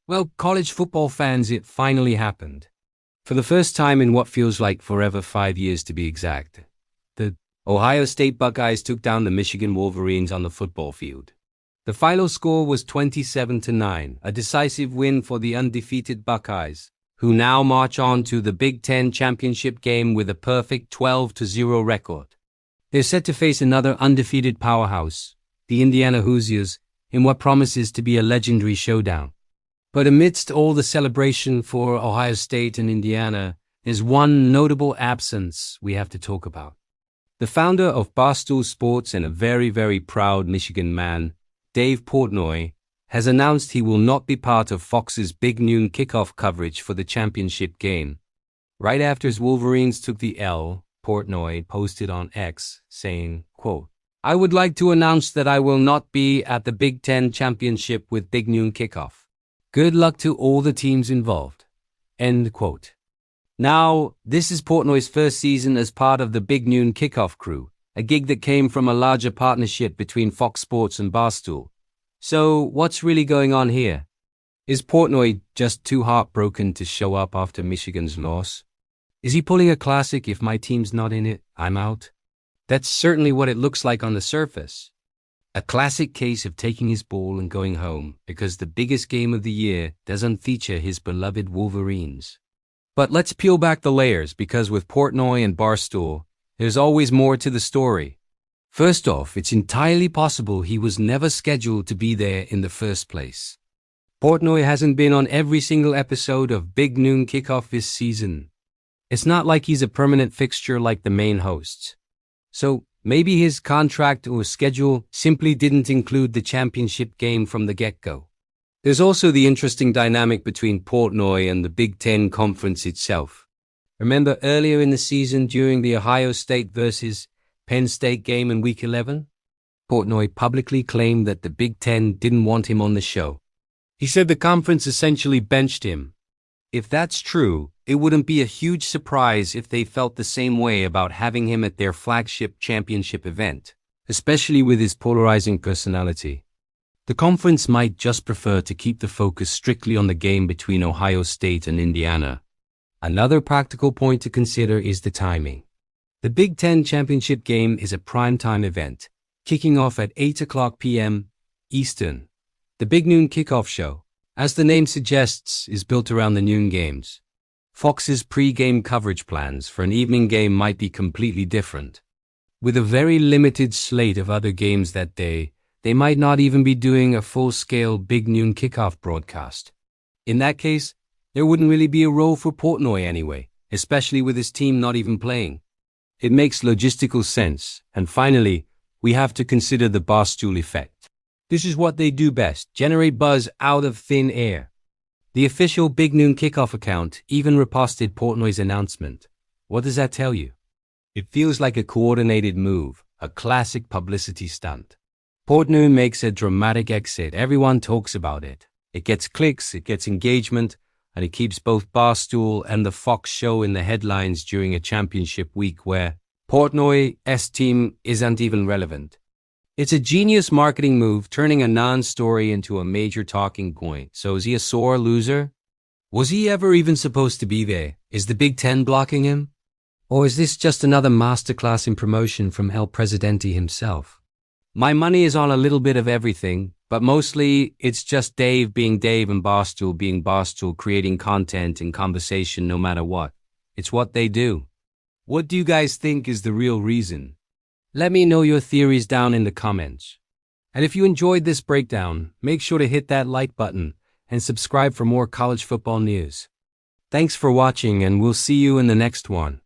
Well, college football fans, it finally happened. For the first time in what feels like forever, 5 years to be exact, the Ohio State Buckeyes took down the Michigan Wolverines on the football field. The final score was 27-9, a decisive win for the undefeated Buckeyes, who now march on to the Big Ten championship game with a perfect 12-0 record. They're set to face another undefeated powerhouse, the Indiana Hoosiers, in what promises to be a legendary showdown. But amidst all the celebration for Ohio State and Indiana, there's one notable absence we have to talk about. The founder of Barstool Sports and a very, very proud Michigan man, Dave Portnoy, has announced he will not be part of Fox's big noon kickoff coverage for the championship game. Right after his Wolverines took the L, Portnoy posted on X, saying, quote, "I would like to announce that I will not be at the Big Ten championship with big noon kickoff. Good luck to all the teams involved." End quote. Now, this is Portnoy's first season as part of the Big Noon Kickoff crew, a gig that came from a larger partnership between Fox Sports and Barstool. So, what's really going on here? Is Portnoy just too heartbroken to show up after Michigan's loss? Is he pulling a classic, "if my team's not in it, I'm out"? That's certainly what it looks like on the surface. A classic case of taking his ball and going home because the biggest game of the year doesn't feature his beloved Wolverines. But let's peel back the layers, because with Portnoy and Barstool, there's always more to the story. First off, it's entirely possible he was never scheduled to be there in the first place. Portnoy hasn't been on every single episode of Big Noon Kickoff this season. It's not like he's a permanent fixture like the main hosts. So, maybe his contract or schedule simply didn't include the championship game from the get-go. There's also the interesting dynamic between Portnoy and the Big Ten Conference itself. Remember earlier in the season during the Ohio State versus Penn State game in Week 11? Portnoy publicly claimed that the Big Ten didn't want him on the show. He said the conference essentially benched him. If that's true, it wouldn't be a huge surprise if they felt the same way about having him at their flagship championship event, especially with his polarizing personality. The conference might just prefer to keep the focus strictly on the game between Ohio State and Indiana. Another practical point to consider is the timing. The Big Ten championship game is a primetime event, kicking off at 8 p.m. Eastern. The Big Noon Kickoff show, as the name suggests, is built around the noon games. Fox's pre-game coverage plans for an evening game might be completely different. With a very limited slate of other games that day, they might not even be doing a full-scale Big Noon Kickoff broadcast. In that case, there wouldn't really be a role for Portnoy anyway, especially with his team not even playing. It makes logistical sense. And finally, we have to consider the Barstool effect. This is what they do best: generate buzz out of thin air. The official Big Noon Kickoff account even reposted Portnoy's announcement. What does that tell you? It feels like a coordinated move, a classic publicity stunt. Portnoy makes a dramatic exit. Everyone talks about it. It gets clicks, it gets engagement, and it keeps both Barstool and the Fox show in the headlines during a championship week where Portnoy's team isn't even relevant. It's a genius marketing move, turning a non-story into a major talking point. So is he a sore loser? Was he ever even supposed to be there? Is the Big Ten blocking him? Or is this just another masterclass in promotion from El Presidente himself? My money is on a little bit of everything, but mostly it's just Dave being Dave and Barstool being Barstool, creating content and conversation no matter what. It's what they do. What do you guys think is the real reason? Let me know your theories down in the comments. And if you enjoyed this breakdown, make sure to hit that like button and subscribe for more college football news. Thanks for watching, and we'll see you in the next one.